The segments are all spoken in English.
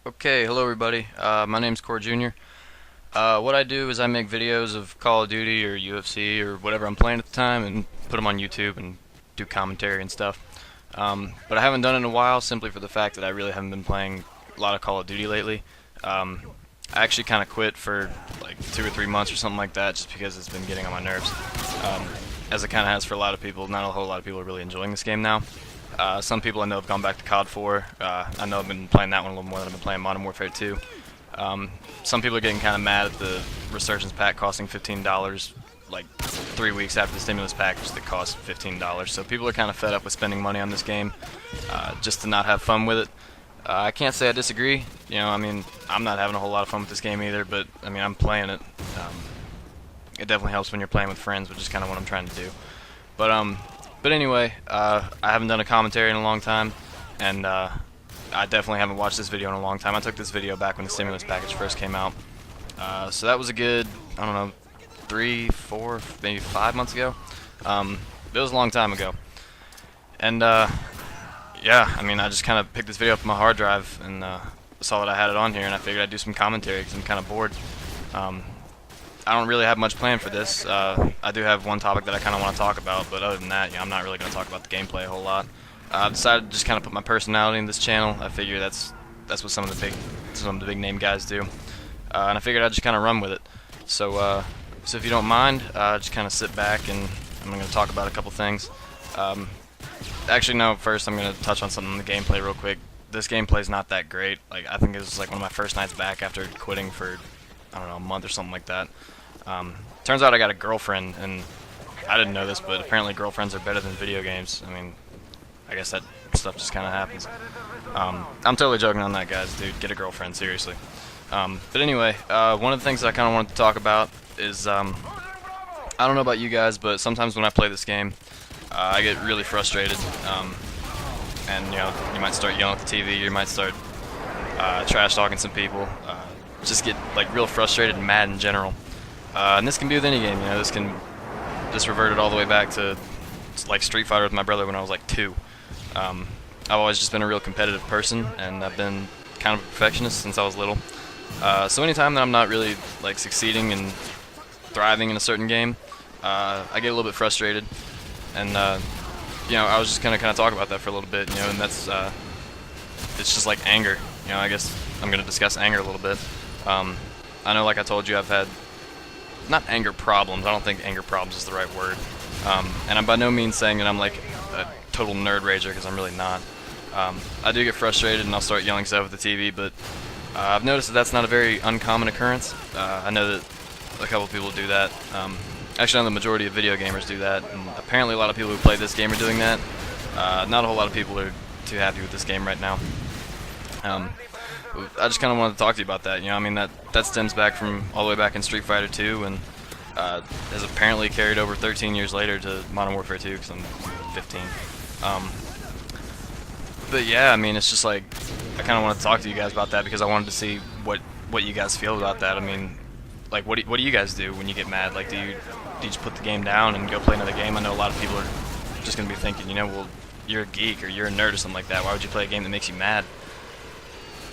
Okay, hello everybody. My name's Core Jr. What I do is I make videos of Call of Duty or UFC or whatever I'm playing at the time and put them on YouTube and do commentary and stuff. But I haven't done it in a while simply for the fact that I really haven't been playing a lot of Call of Duty lately. I actually kind of quit for like 2 or 3 months or something like that just because it's been getting on my nerves. As it kind of has for a lot of people, not a whole lot of people are really enjoying this game now. Some people I know have gone back to COD 4. I know I've been playing that one a little more than I've been playing Modern Warfare 2. Some people are getting kind of mad at the Resurgence pack costing $15 like 3 weeks after the stimulus package that cost $15. So people are kind of fed up with spending money on this game just to not have fun with it. I can't say I disagree. I mean, I'm not having a whole lot of fun with this game either, but I mean, I'm playing it. It definitely helps when you're playing with friends, which is kind of what I'm trying to do. But anyway, I haven't done a commentary in a long time, and I definitely haven't watched this video in a long time. I took this video back when the stimulus package first came out. So that was a good, I don't know, 3, 4, maybe 5 months ago. It was a long time ago. And yeah, I mean, I just kind of picked this video up on my hard drive and saw that I had it on here, and I figured I'd do some commentary because I'm kind of bored. I don't really have much planned for this. I do have one topic that I kind of want to talk about, but other than that, I'm not really going to talk about the gameplay a whole lot. I've decided to just kind of put my personality in this channel. I figure that's what some of the big name guys do, and I figured I'd just kind of run with it. So if you don't mind, just kind of sit back, and I'm going to talk about a couple things. Actually, no. First, I'm going to touch on something in the gameplay real quick. This gameplay is not that great. Like, I think it was like one of my first nights back after quitting for, I don't know, a month or something like that. Turns out I got a girlfriend, and I didn't know this, but apparently girlfriends are better than video games. I mean, I guess that stuff just kind of happens. I'm totally joking on that, guys. Dude, get a girlfriend, seriously. But anyway, one of the things that I kind of wanted to talk about is, I don't know about you guys, but sometimes when I play this game, I get really frustrated. And, you might start yelling at the TV, you might start trash talking some people, just get like real frustrated and mad in general. And this can be with any game, this can just revert it all the way back to like Street Fighter with my brother when I was like 2. I've always just been a real competitive person, and I've been kind of a perfectionist since I was little. So anytime that I'm not really like succeeding and thriving in a certain game, I get a little bit frustrated, and I was just gonna kind of talk about that for a little bit, and that's it's just like anger. I guess I'm gonna discuss anger a little bit. I know, like I told you, I've had not anger problems. I don't think anger problems is the right word. And I'm by no means saying that I'm like a total nerd rager, because I'm really not. I do get frustrated and I'll start yelling stuff at the TV, but I've noticed that that's not a very uncommon occurrence. I know that a couple people do that. Actually, I know the majority of video gamers do that, and apparently a lot of people who play this game are doing that. Not a whole lot of people are too happy with this game right now. I just kind of wanted to talk to you about that. I mean, that stems back from all the way back in Street Fighter 2, and has apparently carried over 13 years later to Modern Warfare 2, because I'm 15. But yeah, I mean, it's just like, I kind of want to talk to you guys about that because I wanted to see what you guys feel about that. I mean, like, what do you guys do when you get mad? Like, do you just put the game down and go play another game? I know a lot of people are just going to be thinking, well, you're a geek or you're a nerd or something like that. Why would you play a game that makes you mad?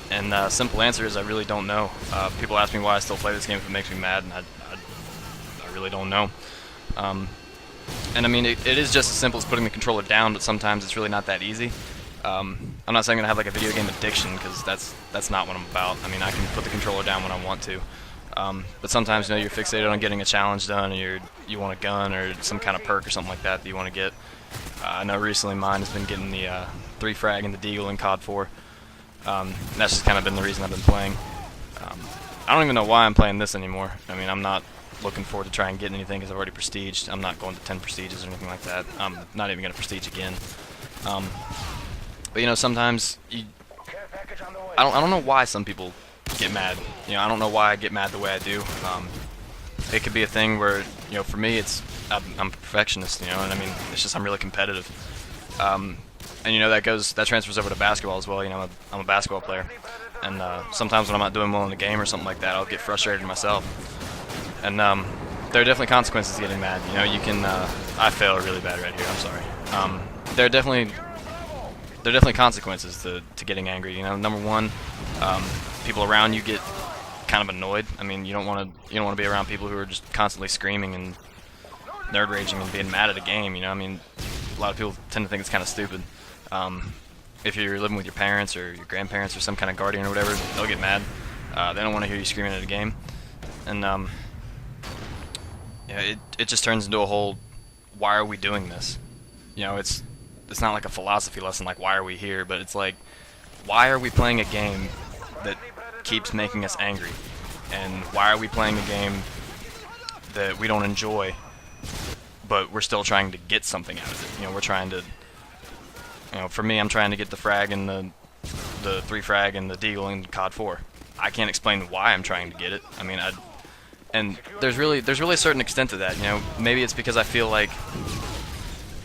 And simple answer is I really don't know. People ask me why I still play this game if it makes me mad, and I really don't know. And I mean, it is just as simple as putting the controller down, but sometimes it's really not that easy. I'm not saying I have like a video game addiction, because that's not what I'm about. I mean, I can put the controller down when I want to. But sometimes, you're fixated on getting a challenge done, or you want a gun or some kind of perk or something like that you want to get. I know recently mine has been getting the 3 frag and the Deagle in COD 4. That's just kind of been the reason I've been playing. I don't even know why I'm playing this anymore. I mean, I'm not looking forward to try and get anything because I've already prestiged. I'm not going to 10 prestiges or anything like that. I'm not even going to prestige again. But sometimes I don't know why some people get mad. I don't know why I get mad the way I do. It could be a thing where, for me, I'm a perfectionist. And I mean, it's just I'm really competitive. And that transfers over to basketball as well. I'm a basketball player, and sometimes when I'm not doing well in a game or something like that, I'll get frustrated myself. And there are definitely consequences to getting mad. You can. I fail really bad right here. I'm sorry. There are definitely consequences to getting angry. Number one, People around you get kind of annoyed. I mean, you don't want to be around people who are just constantly screaming and nerd raging and being mad at a game. You know, I mean, a lot of people tend to think it's kind of stupid. If you're living with your parents or your grandparents or some kind of guardian or whatever, they'll get mad. They don't want to hear you screaming at a game, and yeah, it just turns into a whole, why are we doing this? You know, it's not like a philosophy lesson like why are we here, but it's like, why are we playing a game that keeps making us angry? And why are we playing a game that we don't enjoy, but we're still trying to get something out of it? You know, we're trying to, you know, for me, I'm trying to get the frag and the 3 frag and the deagle in COD 4. I can't explain why I'm trying to get it. I mean, and there's really a certain extent to that. You know, maybe it's because I feel like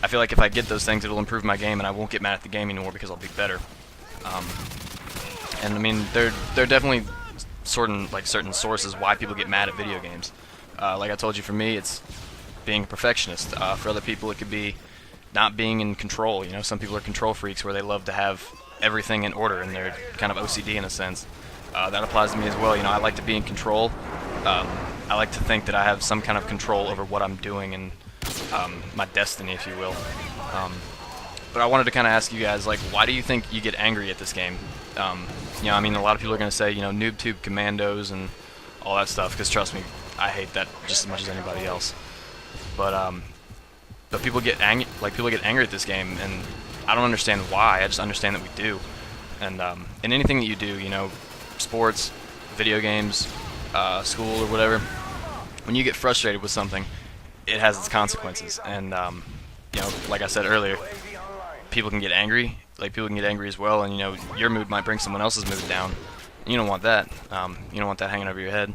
if I get those things, it'll improve my game, and I won't get mad at the game anymore because I'll be better. And I mean, there are definitely certain sources why people get mad at video games. Like I told you, for me, it's being a perfectionist. For other people, it could be not being in control. You know, some people are control freaks where they love to have everything in order, and they're kind of OCD in a sense. That applies to me as well. You know, I like to be in control. I like to think that I have some kind of control over what I'm doing and my destiny, if you will. But I wanted to kind of ask you guys, like, why do you think you get angry at this game? You know, I mean, a lot of people are going to say, you know, NoobTube commandos and all that stuff, because trust me, I hate that just as much as anybody else. But people get angry, at this game, and I don't understand why. I just understand that we do. And in anything that you do, you know, sports, video games, school or whatever, when you get frustrated with something, it has its consequences. And you know, like I said earlier, people can get angry. Like, people can get angry as well, and you know, your mood might bring someone else's mood down. You don't want that. You don't want that hanging over your head.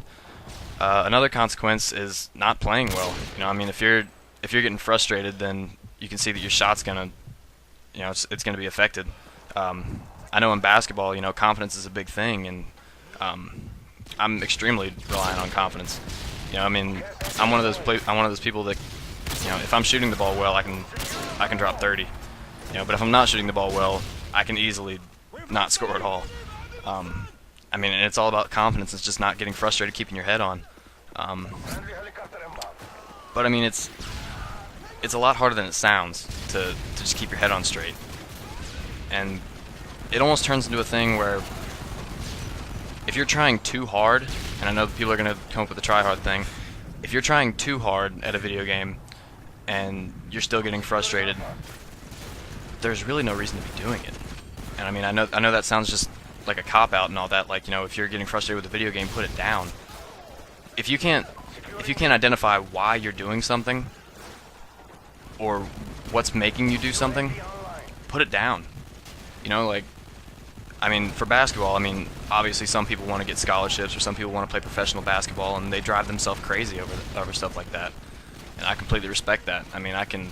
Another consequence is not playing well. You know, I mean, if you're getting frustrated, then you can see that your shot's gonna, you know, it's gonna be affected. I know in basketball, you know, confidence is a big thing, and I'm extremely reliant on confidence. You know, I mean, I'm one of those people that, you know, if I'm shooting the ball well, I can drop 30. You know, but if I'm not shooting the ball well, I can easily not score at all. I mean, and it's all about confidence. It's just not getting frustrated, keeping your head on. But I mean, it's a lot harder than it sounds to just keep your head on straight. And it almost turns into a thing where if you're trying too hard, and I know people are going to come up with the try hard thing, if you're trying too hard at a video game and you're still getting frustrated, there's really no reason to be doing it. And I mean, I know that sounds just like a cop-out and all that, like, you know, if you're getting frustrated with a video game, put it down. If you can't identify why you're doing something or what's making you do something, put it down. You know, like, I mean, for basketball, I mean, obviously some people want to get scholarships or some people want to play professional basketball and they drive themselves crazy over stuff like that. And I completely respect that. I mean, I can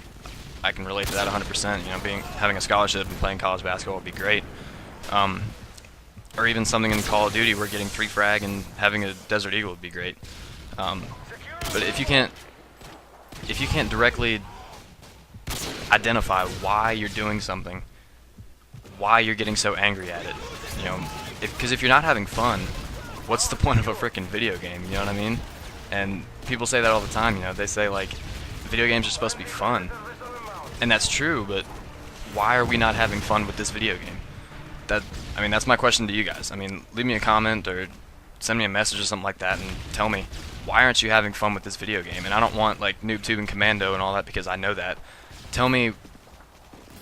relate to that 100%. You know, having a scholarship and playing college basketball would be great. Or even something in Call of Duty where getting 3 frag and having a Desert Eagle would be great. But if you can't directly identify why you're doing something, why you're getting so angry at it, you know, because if you're not having fun, what's the point of a freaking video game? You know what I mean? And people say that all the time. You know, they say, like, video games are supposed to be fun, and that's true. But why are we not having fun with this video game? I mean, that's my question to you guys. I mean, leave me a comment or send me a message or something like that and tell me, why aren't you having fun with this video game? And I don't want, like, NoobTube and Commando and all that, because I know that. Tell me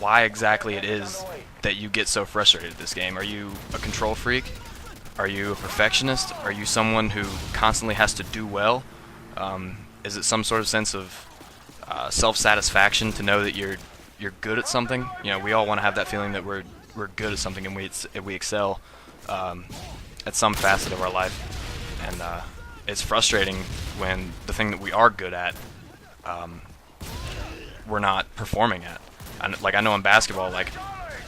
why exactly it is that you get so frustrated at this game. Are you a control freak? Are you a perfectionist? Are you someone who constantly has to do well? Is it some sort of sense of self-satisfaction to know that you're good at something? You know, we all want to have that feeling that we're good at something and we excel at some facet of our life. And it's frustrating when the thing that we are good at, we're not performing at. Like, I know in basketball, like,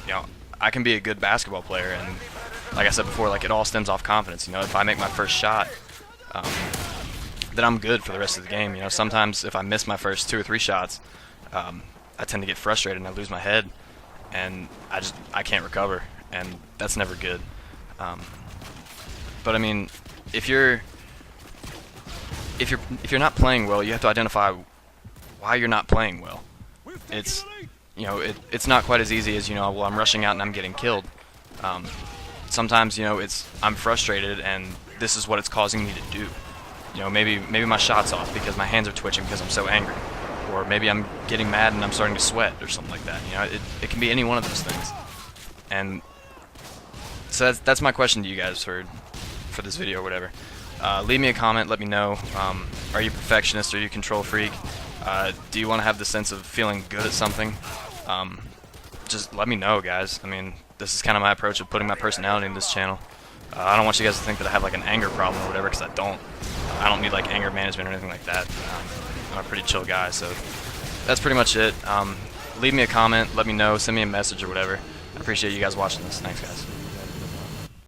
you know, I can be a good basketball player, and like I said before, like, it all stems off confidence. You know, if I make my first shot, then I'm good for the rest of the game. You know, sometimes if I miss my first 2 or 3 shots, I tend to get frustrated and I lose my head, and I can't recover, and that's never good. But I mean, if you're not playing well, you have to identify why you're not playing well. It's it's not quite as easy as well, I'm rushing out and I'm getting killed. Sometimes I'm frustrated and this is what it's causing me to do. Maybe my shot's off because my hands are twitching because I'm so angry, or maybe I'm getting mad and I'm starting to sweat or something like that. It can be any one of those things. And so that's my question to you guys for this video or whatever. Leave me a comment, let me know. Are you a perfectionist? Are you a control freak? Do you want to have the sense of feeling good at something? Just let me know, guys. I mean, this is kind of my approach of putting my personality in this channel. I don't want you guys to think that I have like an anger problem or whatever, because I don't. I don't need like anger management or anything like that. I'm a pretty chill guy, so that's pretty much it. Leave me a comment, let me know, send me a message or whatever. I appreciate you guys watching this. Thanks, guys.